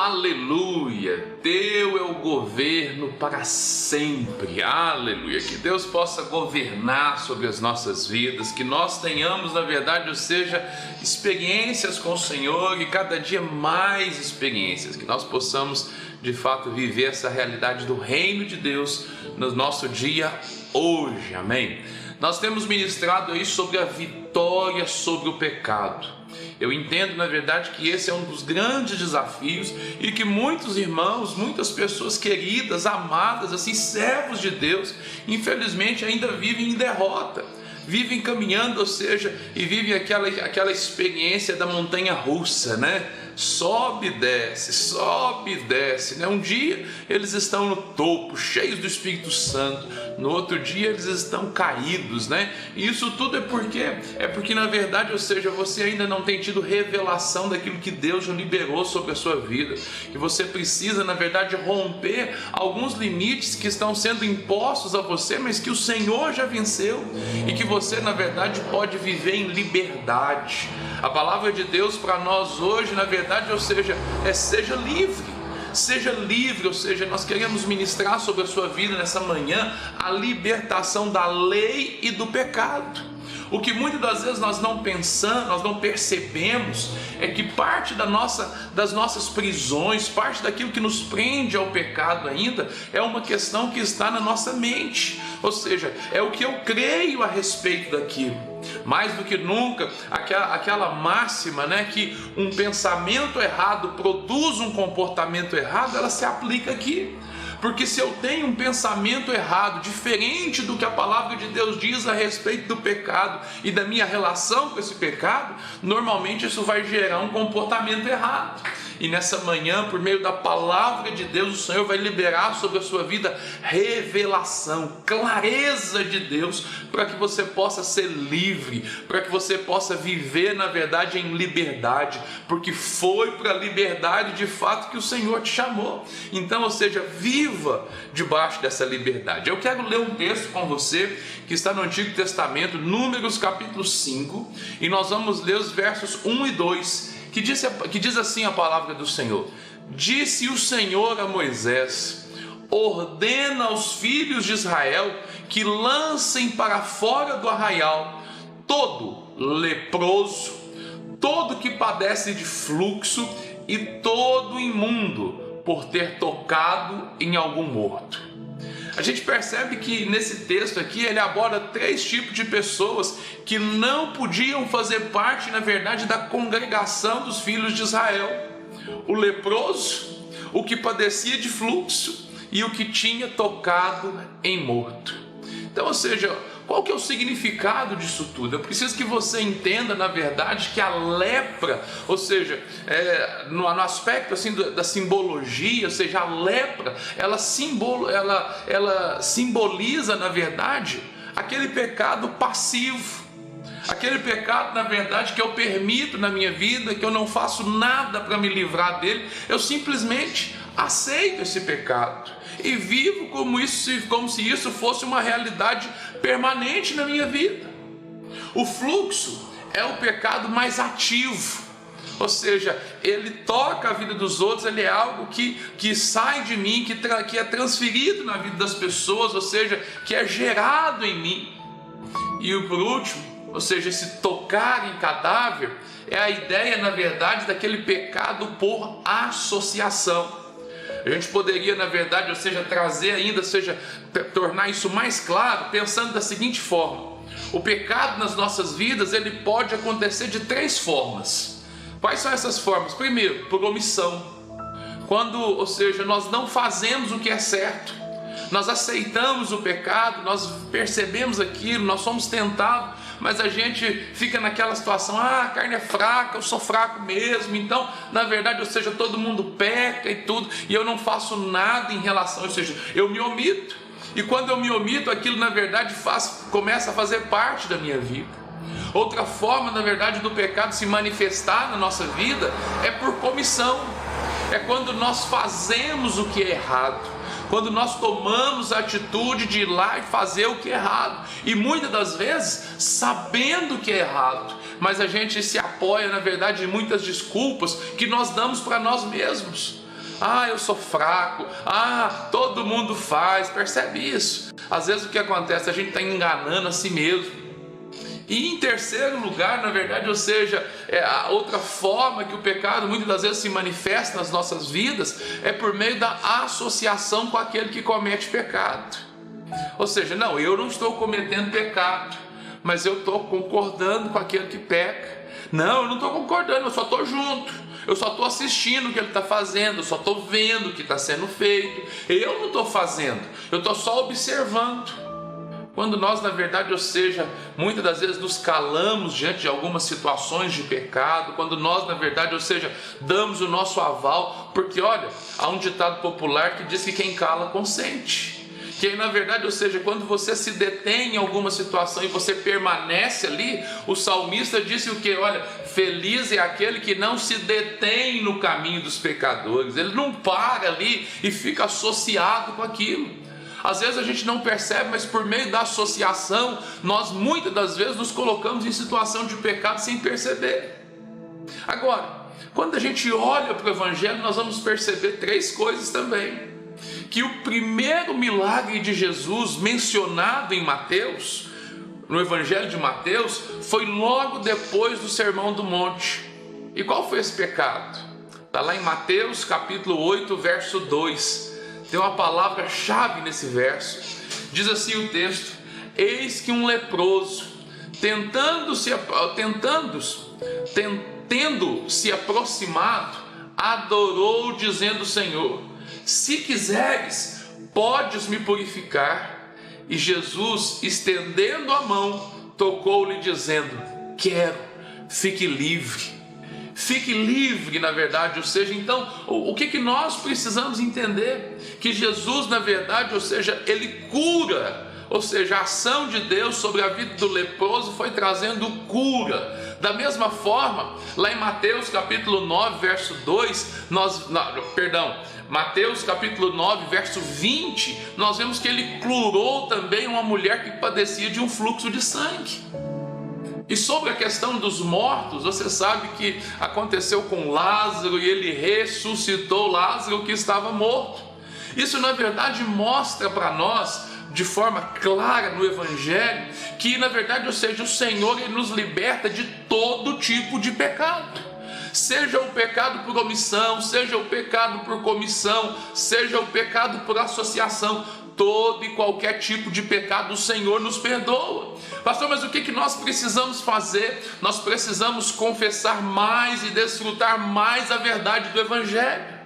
Aleluia, Teu é o governo para sempre, aleluia, que Deus possa governar sobre as nossas vidas, que nós tenhamos, na verdade, ou seja, experiências com o Senhor e cada dia mais experiências, que nós possamos, de fato, viver essa realidade do reino de Deus no nosso dia hoje, amém? Nós temos ministrado aí sobre a vitória sobre o pecado. Eu entendo, na verdade, que esse é um dos grandes desafios e que muitos irmãos, muitas pessoas queridas, amadas, assim, servos de Deus, infelizmente ainda vivem em derrota, vivem caminhando, ou seja, e vivem aquela experiência da montanha russa, né? Sobe e desce, né? Um dia eles estão no topo, cheios do Espírito Santo, no outro dia eles estão caídos, né? E isso tudo é porque na verdade, ou seja, você ainda não tem tido revelação daquilo que Deus já liberou sobre a sua vida, que você precisa, na verdade, romper alguns limites que estão sendo impostos a você, mas que o Senhor já venceu e que você, na verdade, pode viver em liberdade. A palavra de Deus para nós hoje, na verdade, ou seja, seja livre, ou seja, nós queremos ministrar sobre a sua vida nessa manhã a libertação da lei e do pecado. O que muitas das vezes nós não pensamos, nós não percebemos, é que parte das nossas prisões, parte daquilo que nos prende ao pecado ainda, é uma questão que está na nossa mente, ou seja, é o que eu creio a respeito daquilo. Mais do que nunca, aquela máxima, né, que um pensamento errado produz um comportamento errado, ela se aplica aqui. Porque se eu tenho um pensamento errado, diferente do que a palavra de Deus diz a respeito do pecado e da minha relação com esse pecado, normalmente isso vai gerar um comportamento errado. E nessa manhã, por meio da palavra de Deus, o Senhor vai liberar sobre a sua vida revelação, clareza de Deus, para que você possa ser livre, para que você possa viver, na verdade, em liberdade, porque foi para a liberdade de fato que o Senhor te chamou. Então, ou seja, viva debaixo dessa liberdade. Eu quero ler um texto com você que está no Antigo Testamento, Números capítulo 5, e nós vamos ler os versos 1 e 2, que diz assim a palavra do Senhor: Disse o Senhor a Moisés: ordena aos filhos de Israel que lancem para fora do arraial todo leproso, todo que padece de fluxo e todo imundo por ter tocado em algum morto. A gente percebe que nesse texto aqui ele aborda 3 tipos de pessoas que não podiam fazer parte, na verdade, da congregação dos filhos de Israel: o leproso, o que padecia de fluxo e o que tinha tocado em morto. Então, ou seja, qual que é o significado disso tudo? Eu preciso que você entenda, na verdade, que a lepra, ou seja, no aspecto assim da simbologia, ou seja, a lepra, ela simboliza, na verdade, aquele pecado passivo, aquele pecado, na verdade, que eu permito na minha vida, que eu não faço nada para me livrar dele, eu simplesmente aceito esse pecado e vivo como se isso fosse uma realidade permanente na minha vida. O fluxo é o pecado mais ativo, ou seja, ele toca a vida dos outros, ele é algo que sai de mim, que é transferido na vida das pessoas, ou seja, que é gerado em mim. E por último, ou seja, esse tocar em cadáver é a ideia, na verdade, daquele pecado por associação. A gente poderia, na verdade, ou seja, trazer ainda, ou seja, tornar isso mais claro, pensando da seguinte forma: o pecado nas nossas vidas, ele pode acontecer de 3 formas. Quais são essas formas? Primeiro, por omissão. Quando, ou seja, nós não fazemos o que é certo, nós aceitamos o pecado, nós percebemos aquilo, nós somos tentados, mas a gente fica naquela situação: a carne é fraca, eu sou fraco mesmo, então, na verdade, ou seja, todo mundo peca e tudo, e eu não faço nada em relação, ou seja, eu me omito, e quando eu me omito, aquilo, na verdade, começa a fazer parte da minha vida. Outra forma, na verdade, do pecado se manifestar na nossa vida é por comissão, é quando nós fazemos o que é errado, quando nós tomamos a atitude de ir lá e fazer o que é errado, e muitas das vezes sabendo que é errado, mas a gente se apoia, na verdade, em muitas desculpas que nós damos para nós mesmos. eu sou fraco, todo mundo faz. Percebe isso? Às vezes o que acontece, a gente está enganando a si mesmo. E em terceiro lugar, na verdade, ou seja, a outra forma que o pecado muitas das vezes se manifesta nas nossas vidas é por meio da associação com aquele que comete pecado. Ou seja, não, eu não estou cometendo pecado, mas eu estou concordando com aquele que peca. Não, eu não estou concordando, eu só estou junto, eu só estou assistindo o que ele está fazendo, eu só estou vendo o que está sendo feito. Eu não estou fazendo, eu estou só observando. Quando nós, na verdade, ou seja, muitas das vezes nos calamos diante de algumas situações de pecado, quando nós, na verdade, ou seja, damos o nosso aval, porque olha, há um ditado popular que diz que quem cala consente. Que aí, na verdade, ou seja, quando você se detém em alguma situação e você permanece ali, o salmista disse o que? Olha, feliz é aquele que não se detém no caminho dos pecadores. Ele não para ali e fica associado com aquilo. Às vezes a gente não percebe, mas por meio da associação, nós muitas das vezes nos colocamos em situação de pecado sem perceber. Agora, quando a gente olha para o Evangelho, nós vamos perceber três coisas também. Que o primeiro milagre de Jesus mencionado em Mateus, no Evangelho de Mateus, foi logo depois do Sermão do Monte. E qual foi esse pecado? Está lá em Mateus capítulo 8, verso 2. Tem uma palavra-chave nesse verso. Diz assim o texto: eis que um leproso, tendo se aproximado, adorou, dizendo: Senhor, se quiseres, podes me purificar. E Jesus, estendendo a mão, tocou-lhe, dizendo: quero, fique livre. Fique livre, na verdade, ou seja, então, o que nós precisamos entender? Que Jesus, na verdade, ou seja, ele cura, ou seja, a ação de Deus sobre a vida do leproso foi trazendo cura. Da mesma forma, lá em Mateus capítulo 9, verso 2, Mateus capítulo 9, verso 20, nós vemos que ele curou também uma mulher que padecia de um fluxo de sangue. E sobre a questão dos mortos, você sabe que aconteceu com Lázaro e ele ressuscitou Lázaro que estava morto. Isso na verdade mostra para nós de forma clara no Evangelho que na verdade, ou seja, o Senhor ele nos liberta de todo tipo de pecado. Seja o pecado por omissão, seja o pecado por comissão, seja o pecado por associação, todo e qualquer tipo de pecado o Senhor nos perdoa. Pastor, mas o que nós precisamos fazer? Nós precisamos confessar mais e desfrutar mais a verdade do Evangelho.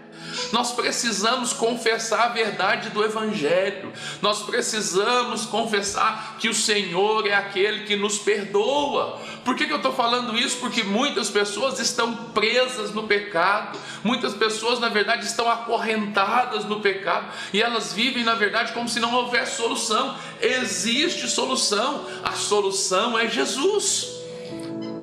Nós precisamos confessar a verdade do Evangelho. Nós precisamos confessar que o Senhor é aquele que nos perdoa. Por que eu estou falando isso? Porque muitas pessoas estão presas no pecado. Muitas pessoas, na verdade, estão acorrentadas no pecado. E elas vivem, na verdade, como se não houvesse solução. Existe solução. A solução é Jesus.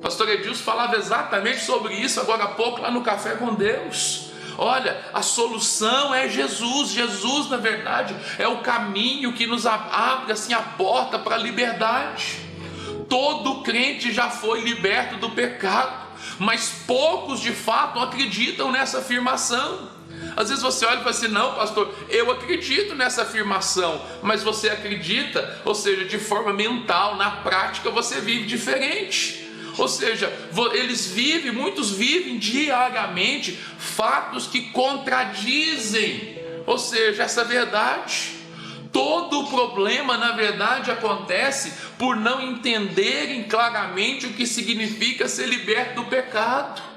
Pastor Edilson falava exatamente sobre isso agora há pouco lá no Café com Deus. Olha, a solução é Jesus. Jesus, na verdade, é o caminho que nos abre assim a porta para a liberdade. Todo crente já foi liberto do pecado, mas poucos de fato acreditam nessa afirmação. Às vezes você olha e fala assim: não, pastor, eu acredito nessa afirmação, mas você acredita, ou seja, de forma mental, na prática você vive diferente. Ou seja, muitos vivem diariamente fatos que contradizem, ou seja, essa verdade. Todo o problema, na verdade, acontece por não entenderem claramente o que significa ser liberto do pecado.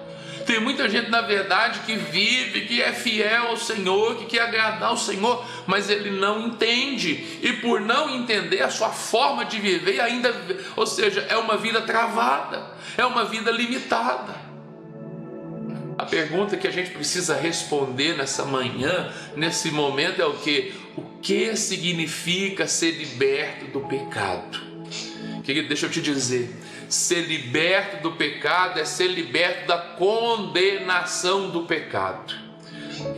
Tem muita gente, na verdade, que vive, que é fiel ao Senhor, que quer agradar ao Senhor, mas ele não entende. E por não entender, a sua forma de viver ainda, ou seja, é uma vida travada, é uma vida limitada. A pergunta que a gente precisa responder nessa manhã, nesse momento, é o quê? O que significa ser liberto do pecado? Querido, deixa eu te dizer, ser liberto do pecado é ser liberto da condenação do pecado.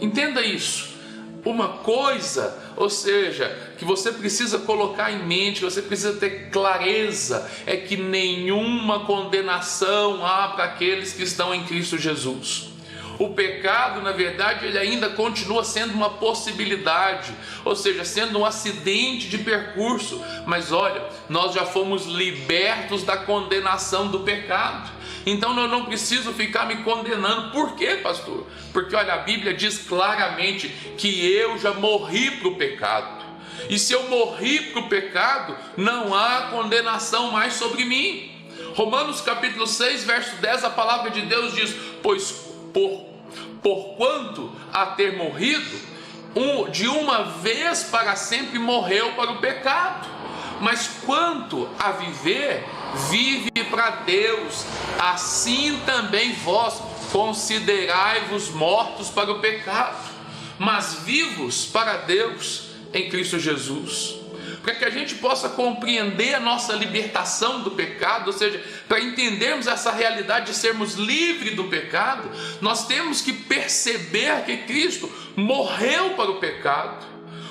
Entenda isso. Uma coisa, ou seja, que você precisa colocar em mente, que você precisa ter clareza, é que nenhuma condenação há para aqueles que estão em Cristo Jesus. o pecado, na verdade, ele ainda continua sendo uma possibilidade, ou seja, sendo um acidente de percurso. Mas olha, nós já fomos libertos da condenação do pecado. Então eu não preciso ficar me condenando. Por quê, pastor? Porque olha, a Bíblia diz claramente que eu já morri para o pecado. E se eu morri para o pecado, não há condenação mais sobre mim. Romanos capítulo 6, verso 10, a palavra de Deus diz: pois porquanto a ter morrido, de uma vez para sempre morreu para o pecado, mas quanto a viver, vive para Deus. Assim também vós considerai-vos mortos para o pecado, mas vivos para Deus em Cristo Jesus. Para que a gente possa compreender a nossa libertação do pecado, ou seja, para entendermos essa realidade de sermos livres do pecado, nós temos que perceber que Cristo morreu para o pecado.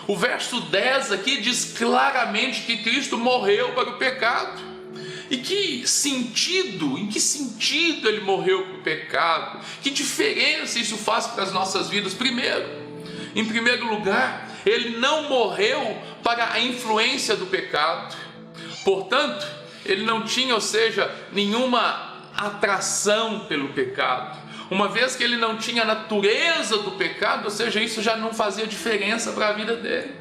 O verso 10 aqui diz claramente que Cristo morreu para o pecado. E em que sentido ele morreu para o pecado? Que diferença isso faz para as nossas vidas? Em primeiro lugar, ele não morreu para a influência do pecado. Portanto, ele não tinha, ou seja, nenhuma atração pelo pecado. Uma vez que ele não tinha a natureza do pecado, ou seja, isso já não fazia diferença para a vida dele.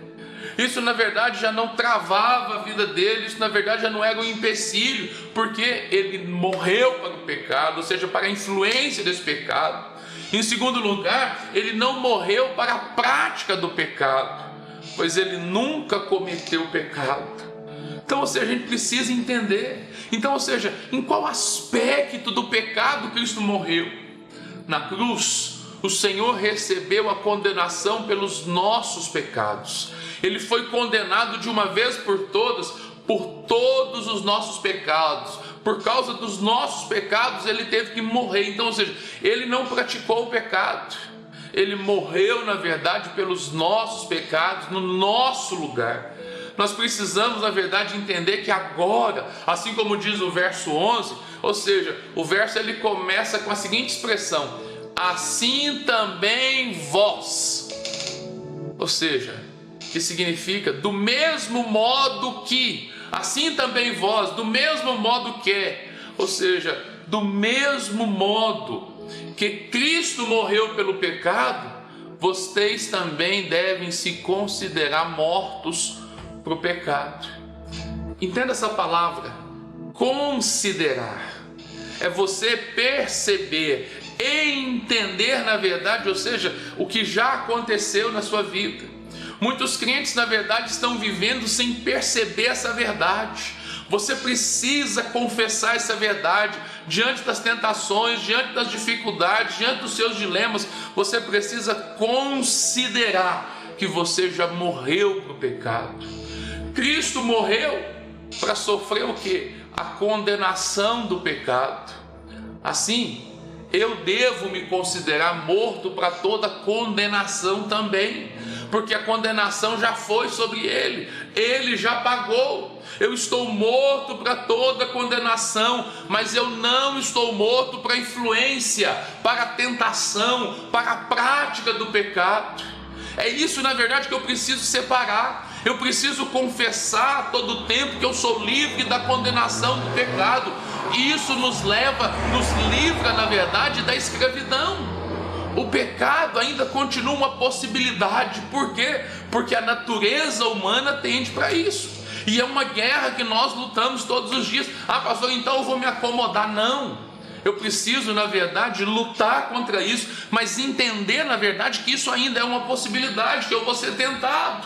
Isso na verdade já não travava a vida dele, isso na verdade já não era um empecilho, porque ele morreu para o pecado, ou seja, para a influência desse pecado. Em segundo lugar, ele não morreu para a prática do pecado, pois ele nunca cometeu pecado. Então, ou seja, a gente precisa entender. Então, ou seja, em qual aspecto do pecado Cristo morreu? Na cruz, o Senhor recebeu a condenação pelos nossos pecados. Ele foi condenado de uma vez por todas, por todos os nossos pecados. Por causa dos nossos pecados, ele teve que morrer. Então, ou seja, ele não praticou o pecado. Ele morreu, na verdade, pelos nossos pecados, no nosso lugar. Nós precisamos, na verdade, entender que agora, assim como diz o verso 11, ou seja, o verso ele começa com a seguinte expressão: assim também vós. Ou seja, que significa do mesmo modo que, assim também vós, do mesmo modo que, ou seja, do mesmo modo que Cristo morreu pelo pecado, vocês também devem se considerar mortos para o pecado. Entenda essa palavra, considerar. É você perceber e entender, na verdade, ou seja, o que já aconteceu na sua vida. Muitos crentes, na verdade, estão vivendo sem perceber essa verdade. Você precisa confessar essa verdade diante das tentações, diante das dificuldades, diante dos seus dilemas. Você precisa considerar que você já morreu para o pecado. Cristo morreu para sofrer o quê? A condenação do pecado. Assim, eu devo me considerar morto para toda condenação também, porque a condenação já foi sobre ele já pagou. Eu estou morto para toda condenação, mas eu não estou morto para a influência, para a tentação, para a prática do pecado. É isso, na verdade, que eu preciso separar. Eu preciso confessar a todo tempo que eu sou livre da condenação do pecado. Isso nos livra, na verdade, da escravidão. O pecado ainda continua uma possibilidade. Por quê? Porque a natureza humana tende para isso. E é uma guerra que nós lutamos todos os dias. Ah, pastor, então eu vou me acomodar. Não. Eu preciso, na verdade, lutar contra isso, mas entender, na verdade, que isso ainda é uma possibilidade, que eu vou ser tentado.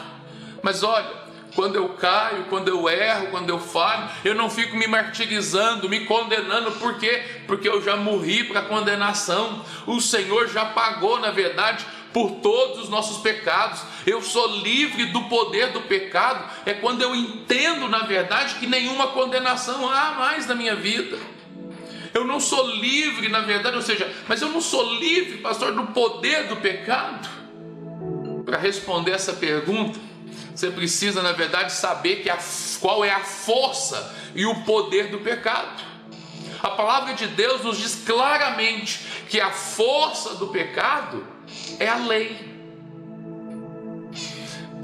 Mas olha, quando eu caio, quando eu erro, quando eu falho, eu não fico me martirizando, me condenando. Por quê? Porque eu já morri para a condenação. O Senhor já pagou, na verdade, por todos os nossos pecados. Eu sou livre do poder do pecado. É quando eu entendo, na verdade, que nenhuma condenação há mais na minha vida. Eu não sou livre, na verdade, ou seja, mas eu não sou livre, pastor, do poder do pecado. Para responder essa pergunta, você precisa, na verdade, saber qual é a força e o poder do pecado. A palavra de Deus nos diz claramente que a força do pecado é a lei.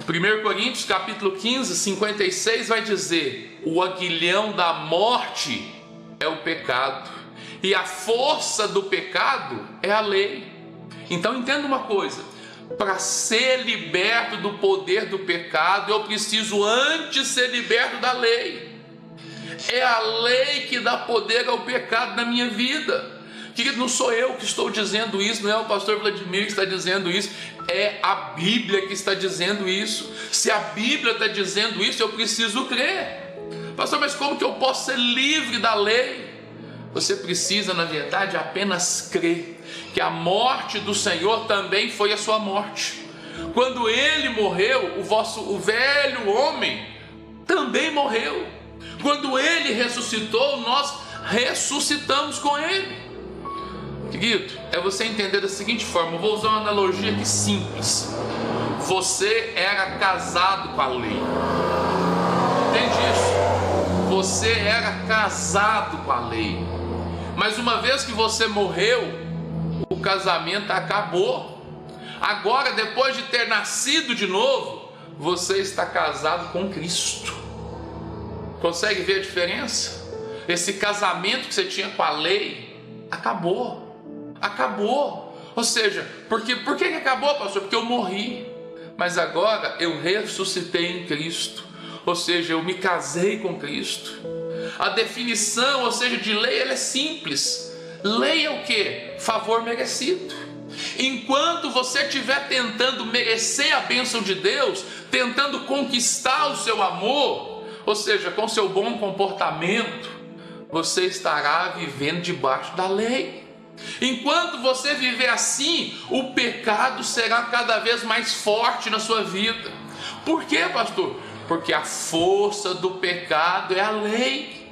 1 Coríntios capítulo 15, 56 vai dizer: o aguilhão da morte é o pecado, e a força do pecado é a lei. Então entenda uma coisa: para ser liberto do poder do pecado, eu preciso antes ser liberto da lei. É a lei que dá poder ao pecado na minha vida. Querido, não sou eu que estou dizendo isso, não é o pastor Vladimir que está dizendo isso, é a Bíblia que está dizendo isso. Se a Bíblia está dizendo isso, eu preciso crer. Pastor, mas como que eu posso ser livre da lei? Você precisa, na verdade, apenas crer que a morte do Senhor também foi a sua morte. Quando Ele morreu, o velho homem também morreu. Quando Ele ressuscitou, nós ressuscitamos com Ele. Querido, é você entender da seguinte forma, eu vou usar uma analogia aqui simples. Você era casado com a lei. Entende isso? Você era casado com a lei. Mas uma vez que você morreu, o casamento acabou. Agora, depois de ter nascido de novo, você está casado com Cristo. Consegue ver a diferença? Esse casamento que você tinha com a lei acabou. Acabou. Ou seja, por que acabou, pastor? Porque eu morri. Mas agora eu ressuscitei em Cristo. Ou seja, eu me casei com Cristo. A definição, ou seja, de lei, ela é simples. Lei é o quê? Favor merecido. Enquanto você estiver tentando merecer a bênção de Deus, tentando conquistar o seu amor, ou seja, com seu bom comportamento, você estará vivendo debaixo da lei. Enquanto você viver assim, o pecado será cada vez mais forte na sua vida. Por quê, pastor? Porque a força do pecado é a lei.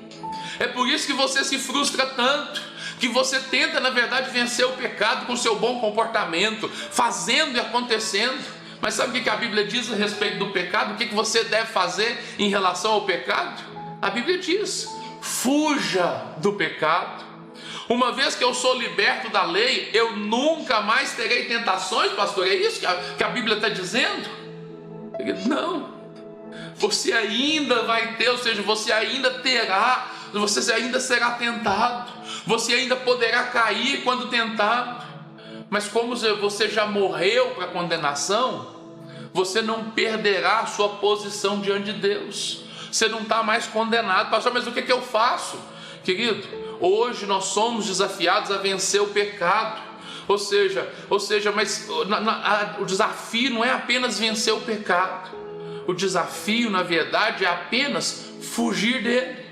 É por isso que você se frustra tanto, que você tenta, na verdade, vencer o pecado com seu bom comportamento, fazendo e acontecendo. Mas sabe o que a Bíblia diz a respeito do pecado? O que você deve fazer em relação ao pecado? A Bíblia diz: fuja do pecado. Uma vez que eu sou liberto da lei, eu nunca mais terei tentações, pastor. É isso que a Bíblia está dizendo? Não. Você ainda vai ter, ou seja, você ainda terá, você ainda será tentado, você ainda poderá cair quando tentado. Mas como você já morreu para a condenação, você não perderá a sua posição diante de Deus. Você não está mais condenado. Pastor, mas o que eu faço? Querido, hoje nós somos desafiados a vencer o pecado. Ou seja, mas o desafio não é apenas vencer o pecado. O desafio, na verdade, é apenas fugir dele.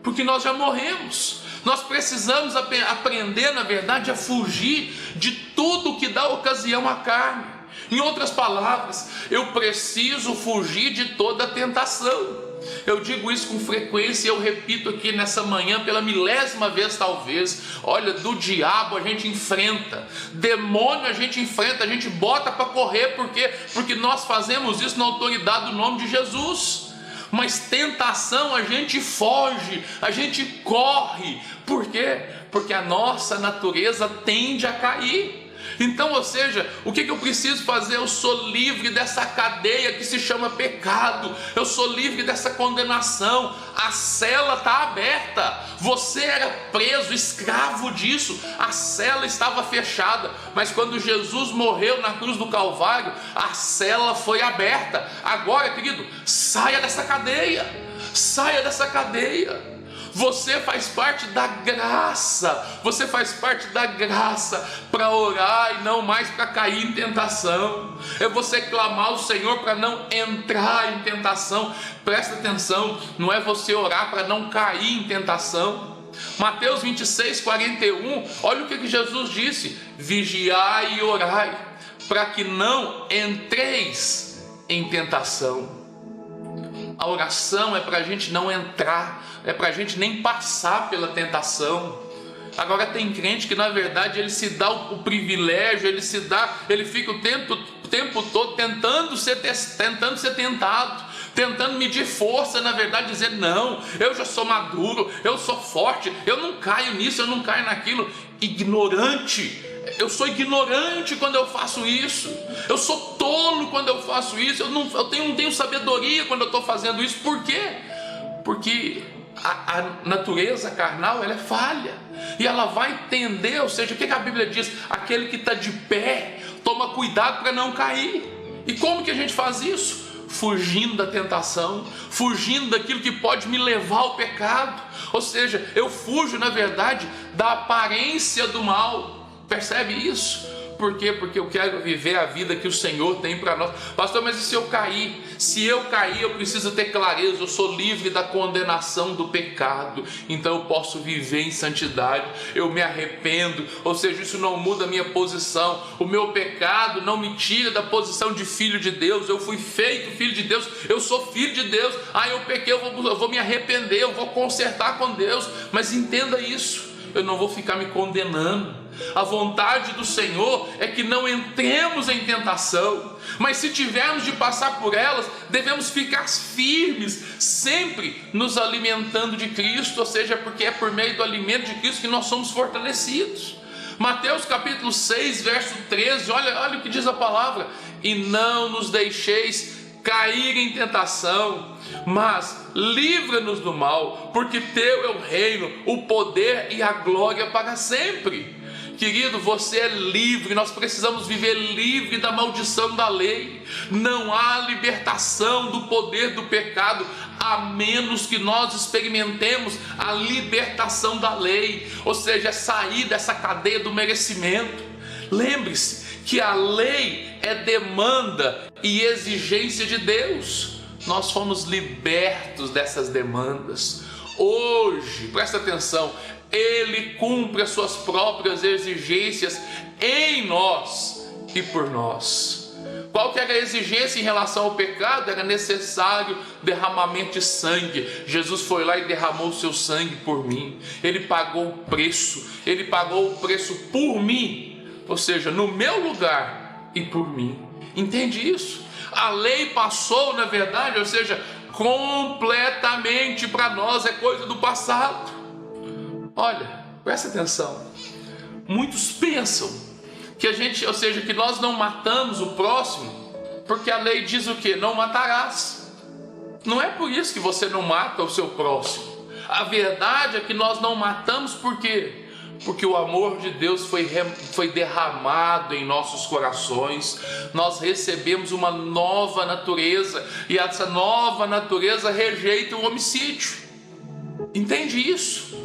Porque nós já morremos. Nós precisamos aprender, na verdade, a fugir de tudo que dá ocasião à carne. Em outras palavras, eu preciso fugir de toda tentação. Eu digo isso com frequência e eu repito aqui nessa manhã pela milésima vez talvez. Olha, do diabo a gente enfrenta, demônio a gente enfrenta, a gente bota para correr, porque nós fazemos isso na autoridade do nome de Jesus. Mas tentação a gente foge, a gente corre. Por quê? Porque a nossa natureza tende a cair. Então, ou seja, o que eu preciso fazer? Eu sou livre dessa cadeia que se chama pecado. Eu sou livre dessa condenação. A cela está aberta. Você era preso, escravo disso. A cela estava fechada. Mas quando Jesus morreu na cruz do Calvário, a cela foi aberta. Agora, querido, saia dessa cadeia. Saia dessa cadeia. Você faz parte da graça. Você faz parte da graça para orar e não mais para cair em tentação. É você clamar ao Senhor para não entrar em tentação. Presta atenção, não é você orar para não cair em tentação. Mateus 26, 41, olha o que Jesus disse: vigiai e orai, para que não entreis em tentação. A oração é para a gente não entrar, é para a gente nem passar pela tentação. Agora tem crente que na verdade ele se dá o privilégio, ele fica o tempo todo tentando ser tentado, tentando medir força, na verdade dizer, não, eu já sou maduro, eu sou forte, eu não caio nisso, eu não caio naquilo. Ignorante. Eu sou ignorante quando eu faço isso. Eu sou tolo quando eu faço isso. Eu não tenho sabedoria quando eu estou fazendo isso. Por quê? Porque a natureza carnal, ela é falha. E ela vai entender, ou seja, o que a Bíblia diz? Aquele que está de pé, toma cuidado para não cair. E como que a gente faz isso? Fugindo da tentação, fugindo daquilo que pode me levar ao pecado. Ou seja, eu fujo, na verdade, da aparência do mal. Percebe isso? Por quê? Porque eu quero viver a vida que o Senhor tem para nós. Pastor, mas e se eu cair? Se eu cair, eu preciso ter clareza. Eu sou livre da condenação do pecado, então eu posso viver em santidade. Eu me arrependo, ou seja, isso não muda a minha posição. O meu pecado não me tira da posição de filho de Deus. Eu fui feito filho de Deus, eu sou filho de Deus. Eu pequei, eu vou me arrepender, eu vou consertar com Deus. Mas entenda isso, eu não vou ficar me condenando. A vontade do Senhor é que não entremos em tentação, mas se tivermos de passar por elas, devemos ficar firmes, sempre nos alimentando de Cristo, ou seja, porque é por meio do alimento de Cristo que nós somos fortalecidos. Mateus capítulo 6, verso 13, olha o que diz a palavra: e não nos deixeis cair em tentação, mas livra-nos do mal, porque teu é o reino, o poder e a glória para sempre. Querido, você é livre, nós precisamos viver livre da maldição da lei. Não há libertação do poder do pecado, a menos que nós experimentemos a libertação da lei, ou seja, sair dessa cadeia do merecimento. Lembre-se que a lei é demanda e exigência de Deus. Nós fomos libertos dessas demandas. Hoje, presta atenção, Ele cumpre as suas próprias exigências em nós e por nós. Qual que era a exigência em relação ao pecado? Era necessário derramamento de sangue. Jesus foi lá e derramou o seu sangue por mim. Ele pagou o preço. Ele pagou o preço por mim, ou seja, no meu lugar e por mim. Entende isso? A lei passou, na verdade, ou seja, completamente para nós, é coisa do passado. Olha, presta atenção. Muitos pensam que a gente, ou seja, que nós não matamos o próximo, porque a lei diz o quê? Não matarás. Não é por isso que você não mata o seu próximo. A verdade é que nós não matamos por quê? Porque o amor de Deus foi derramado em nossos corações. Nós recebemos uma nova natureza, e essa nova natureza rejeita o homicídio. Entende isso?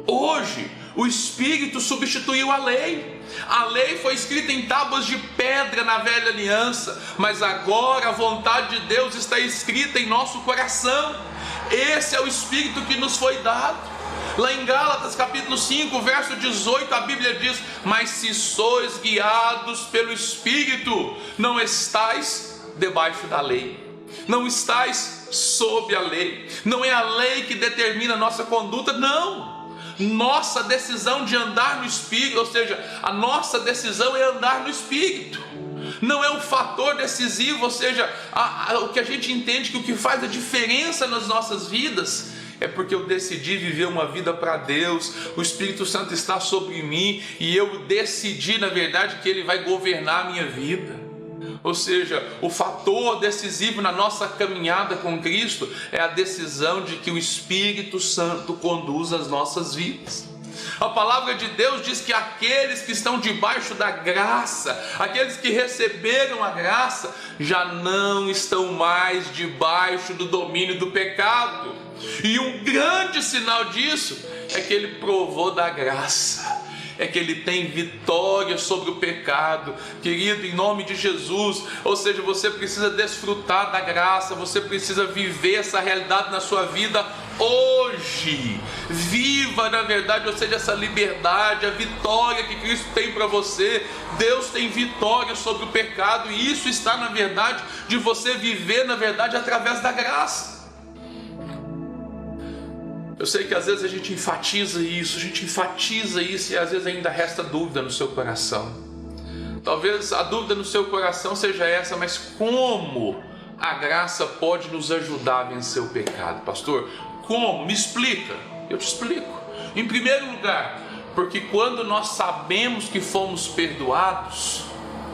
Hoje, o Espírito substituiu a lei. A lei foi escrita em tábuas de pedra na velha aliança, mas agora a vontade de Deus está escrita em nosso coração. Esse é o Espírito que nos foi dado. Lá em Gálatas capítulo 5, verso 18, a Bíblia diz: mas se sois guiados pelo Espírito, não estais debaixo da lei, não estais sob a lei. Não é a lei que determina a nossa conduta, não. Nossa decisão de andar no Espírito, ou seja, a nossa decisão é andar no Espírito. Não é um fator decisivo, ou seja, o que a gente entende que o que faz a diferença nas nossas vidas é porque eu decidi viver uma vida para Deus. O Espírito Santo está sobre mim e eu decidi, na verdade, que Ele vai governar a minha vida. Ou seja, o fator decisivo na nossa caminhada com Cristo é a decisão de que o Espírito Santo conduz as nossas vidas. A palavra de Deus diz que aqueles que estão debaixo da graça, aqueles que receberam a graça, já não estão mais debaixo do domínio do pecado. E um grande sinal disso é que ele provou da graça, é que ele tem vitória sobre o pecado. Querido, em nome de Jesus, ou seja, você precisa desfrutar da graça, você precisa viver essa realidade na sua vida hoje. Viva, na verdade, ou seja, essa liberdade, a vitória que Cristo tem para você. Deus tem vitória sobre o pecado, e isso está, na verdade, de você viver, na verdade, através da graça. Eu sei que às vezes a gente enfatiza isso e às vezes ainda resta dúvida no seu coração. Talvez a dúvida no seu coração seja essa: mas como a graça pode nos ajudar a vencer o pecado? Pastor, como? Me explica. Eu te explico. Em primeiro lugar, porque quando nós sabemos que fomos perdoados,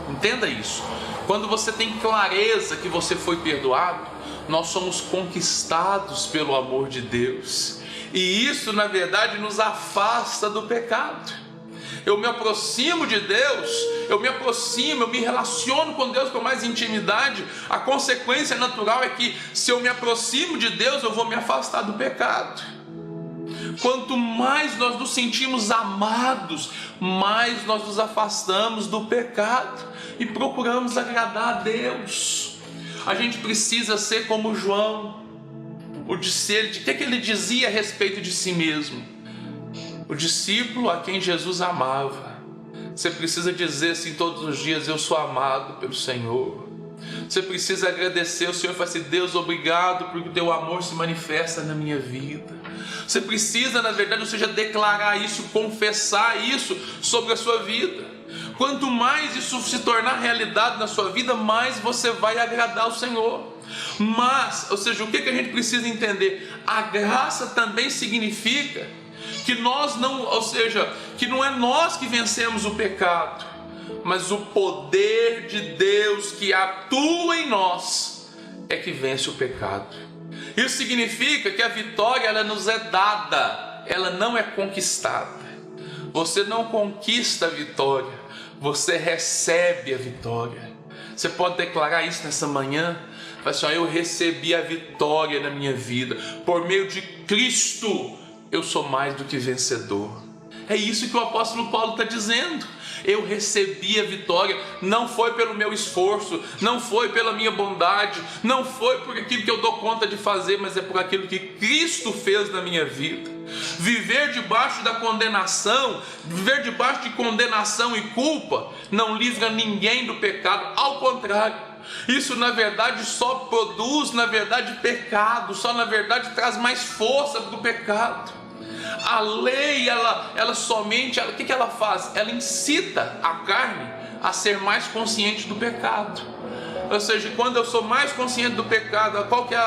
entenda isso, quando você tem clareza que você foi perdoado, nós somos conquistados pelo amor de Deus, e isso na verdade nos afasta do pecado. Eu me aproximo de Deus, eu me relaciono com Deus com mais intimidade. A consequência natural é que se eu me aproximo de Deus, eu vou me afastar do pecado. Quanto mais nós nos sentimos amados, mais nós nos afastamos do pecado e procuramos agradar a Deus. A gente precisa ser como João, o discípulo. O que ele dizia a respeito de si mesmo? O discípulo a quem Jesus amava. Você precisa dizer assim todos os dias: eu sou amado pelo Senhor. Você precisa agradecer ao Senhor e falar assim: Deus, obrigado porque o teu amor se manifesta na minha vida. Você precisa, na verdade, ou seja, declarar isso, confessar isso sobre a sua vida. Quanto mais isso se tornar realidade na sua vida, mais você vai agradar ao Senhor. Mas, ou seja, o que a gente precisa entender? A graça também significa que nós não, ou seja, que não é nós que vencemos o pecado, mas o poder de Deus que atua em nós é que vence o pecado. Isso significa que a vitória ela nos é dada, ela não é conquistada. Você não conquista a vitória, você recebe a vitória. Você pode declarar isso nessa manhã? Fala assim: eu recebi a vitória na minha vida, por meio de Cristo eu sou mais do que vencedor. É isso que o apóstolo Paulo está dizendo. Eu recebi a vitória, não foi pelo meu esforço, não foi pela minha bondade, não foi por aquilo que eu dou conta de fazer, mas é por aquilo que Cristo fez na minha vida. Viver debaixo da condenação, viver debaixo de condenação e culpa, não livra ninguém do pecado, ao contrário. Isso na verdade só produz, na verdade, pecado, só na verdade traz mais força do pecado. A lei, ela somente, o que ela faz? Ela incita a carne a ser mais consciente do pecado. Ou seja, quando eu sou mais consciente do pecado, qual que é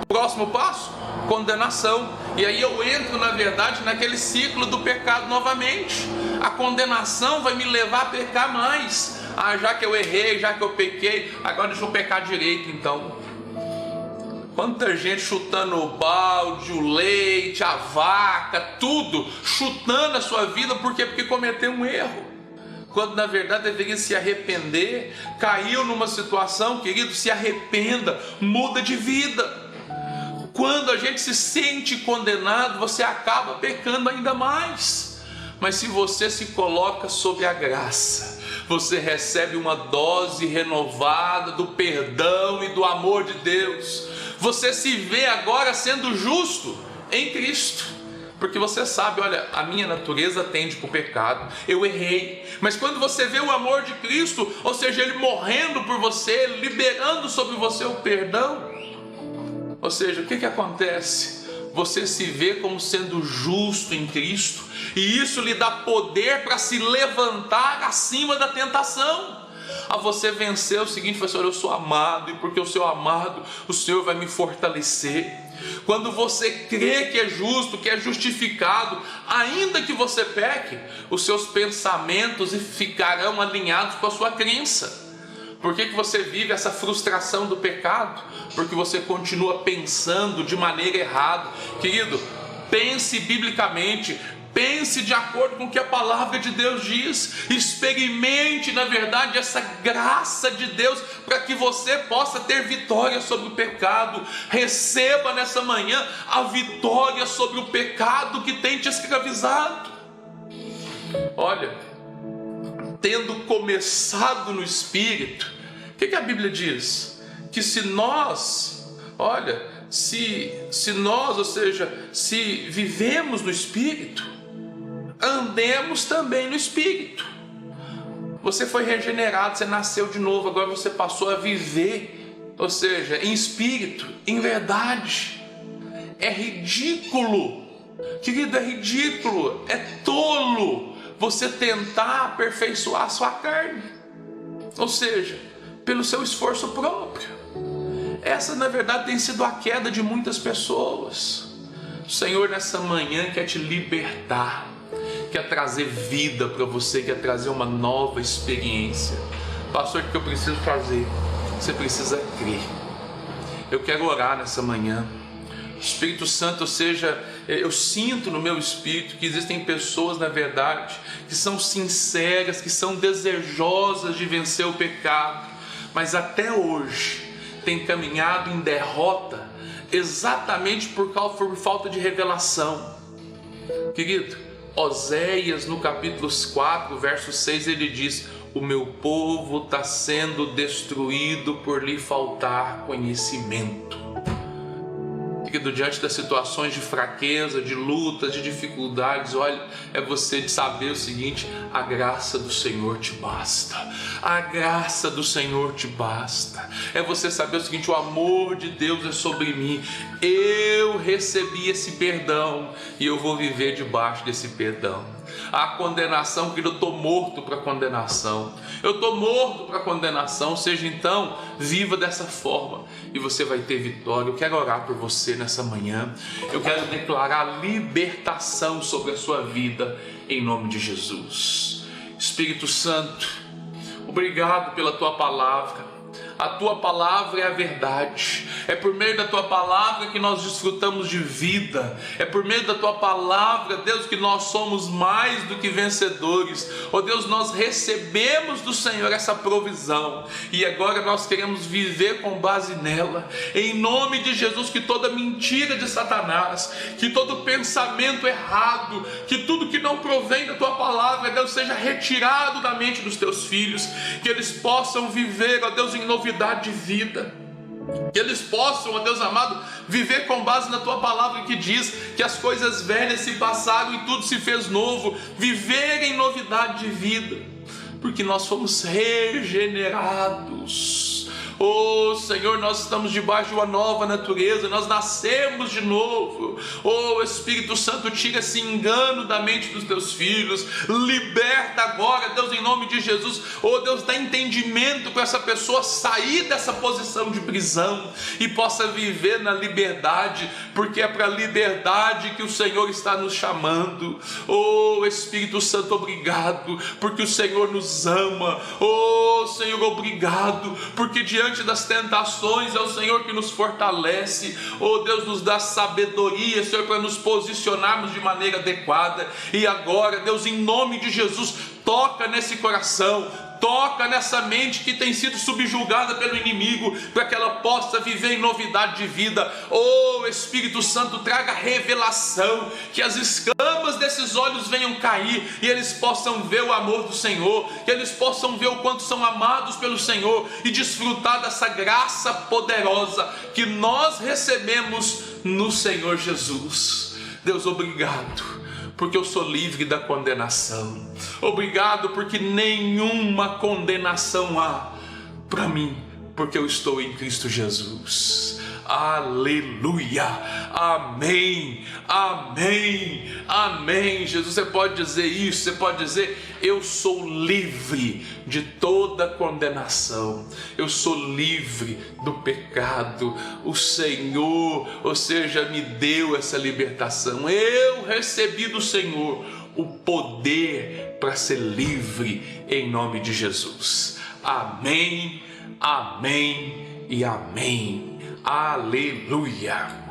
o próximo passo? Condenação. E aí eu entro, na verdade, naquele ciclo do pecado novamente. A condenação vai me levar a pecar mais. Já que eu errei, já que eu pequei, agora deixa eu pecar direito então. Quanta gente chutando o balde, o leite, a vaca, tudo, chutando a sua vida, por quê? Porque cometeu um erro, quando na verdade deveria se arrepender. Caiu numa situação, querido, se arrependa, muda de vida. Quando a gente se sente condenado, você acaba pecando ainda mais. Mas se você se coloca sob a graça, você recebe uma dose renovada do perdão e do amor de Deus. Você se vê agora sendo justo em Cristo, porque você sabe, olha, a minha natureza tende para o pecado, eu errei, mas quando você vê o amor de Cristo, ou seja, Ele morrendo por você, liberando sobre você o perdão, ou seja, o que acontece? Você se vê como sendo justo em Cristo, e isso lhe dá poder para se levantar acima da tentação, a você vencer o seguinte: Senhor, eu sou amado, e porque eu sou amado, o Senhor vai me fortalecer. Quando você crê que é justo, que é justificado, ainda que você peque, os seus pensamentos ficarão alinhados com a sua crença. Por que você vive essa frustração do pecado? Porque você continua pensando de maneira errada. Querido, pense biblicamente, pense de acordo com o que a palavra de Deus diz. Experimente, na verdade, essa graça de Deus para que você possa ter vitória sobre o pecado. Receba nessa manhã a vitória sobre o pecado que tem te escravizado. Olha, tendo começado no Espírito, o que a Bíblia diz? Que se nós, olha, se nós, ou seja, se vivemos no Espírito, andemos também no Espírito. Você foi regenerado, você nasceu de novo, agora você passou a viver, ou seja, em Espírito, em verdade. É ridículo, querido, é ridículo, é tolo você tentar aperfeiçoar a sua carne, ou seja, pelo seu esforço próprio. Essa, na verdade, tem sido a queda de muitas pessoas. O Senhor, nessa manhã, quer te libertar, quer trazer vida para você, quer trazer uma nova experiência. Pastor, o que eu preciso fazer? Você precisa crer. Eu quero orar nessa manhã. Espírito Santo, ou seja, eu sinto no meu espírito que existem pessoas, na verdade, que são sinceras, que são desejosas de vencer o pecado, mas até hoje tem caminhado em derrota, exatamente por falta de revelação. Querido, Oséias no capítulo 4, verso 6, ele diz: o meu povo está sendo destruído por lhe faltar conhecimento. Diante das situações de fraqueza, de lutas, de dificuldades, olha, é você de saber o seguinte: a graça do Senhor te basta. A graça do Senhor te basta. É você saber o seguinte: o amor de Deus é sobre mim. Eu recebi esse perdão e eu vou viver debaixo desse perdão. A condenação, porque eu estou morto para a condenação. Eu estou morto para a condenação, ou seja, então, viva dessa forma e você vai ter vitória. Eu quero orar por você nessa manhã. Eu quero declarar libertação sobre a sua vida, em nome de Jesus. Espírito Santo, obrigado pela Tua palavra. A Tua palavra é a verdade. É por meio da Tua palavra que nós desfrutamos de vida. É por meio da Tua palavra, Deus, que nós somos mais do que vencedores. Oh Deus, nós recebemos do Senhor essa provisão e agora nós queremos viver com base nela. Em nome de Jesus, que toda mentira de Satanás, que todo pensamento errado, que tudo que não provém da Tua palavra, Deus, seja retirado da mente dos Teus filhos, que eles possam viver, ó Deus, em novidade de vida. Que eles possam, ó Deus amado, viver com base na Tua palavra que diz que as coisas velhas se passaram e tudo se fez novo. Viver em novidade de vida, porque nós fomos regenerados. Oh Senhor, nós estamos debaixo de uma nova natureza, nós nascemos de novo. Oh Espírito Santo, tira esse engano da mente dos Teus filhos, liberta agora, Deus, em nome de Jesus. Oh Deus, dá entendimento para essa pessoa sair dessa posição de prisão e possa viver na liberdade, porque é para a liberdade que o Senhor está nos chamando. Oh Espírito Santo, obrigado, porque o Senhor nos ama. Oh Senhor, obrigado, porque diante das tentações é o Senhor que nos fortalece. Oh Deus, nos dá sabedoria, Senhor, para nos posicionarmos de maneira adequada. E agora, Deus, em nome de Jesus, toca nesse coração, toca nessa mente que tem sido subjugada pelo inimigo, para que ela possa viver em novidade de vida. Oh Espírito Santo, traga revelação, que as escamas desses olhos venham cair e eles possam ver o amor do Senhor, que eles possam ver o quanto são amados pelo Senhor e desfrutar dessa graça poderosa que nós recebemos no Senhor Jesus. Deus, obrigado, porque eu sou livre da condenação. Obrigado, porque nenhuma condenação há para mim, porque eu estou em Cristo Jesus. Aleluia, amém, amém, amém. Jesus, você pode dizer isso, você pode dizer: eu sou livre de toda condenação, eu sou livre do pecado. O Senhor, ou seja, me deu essa libertação. Eu recebi do Senhor o poder para ser livre, em nome de Jesus. Amém, amém e amém. Aleluia.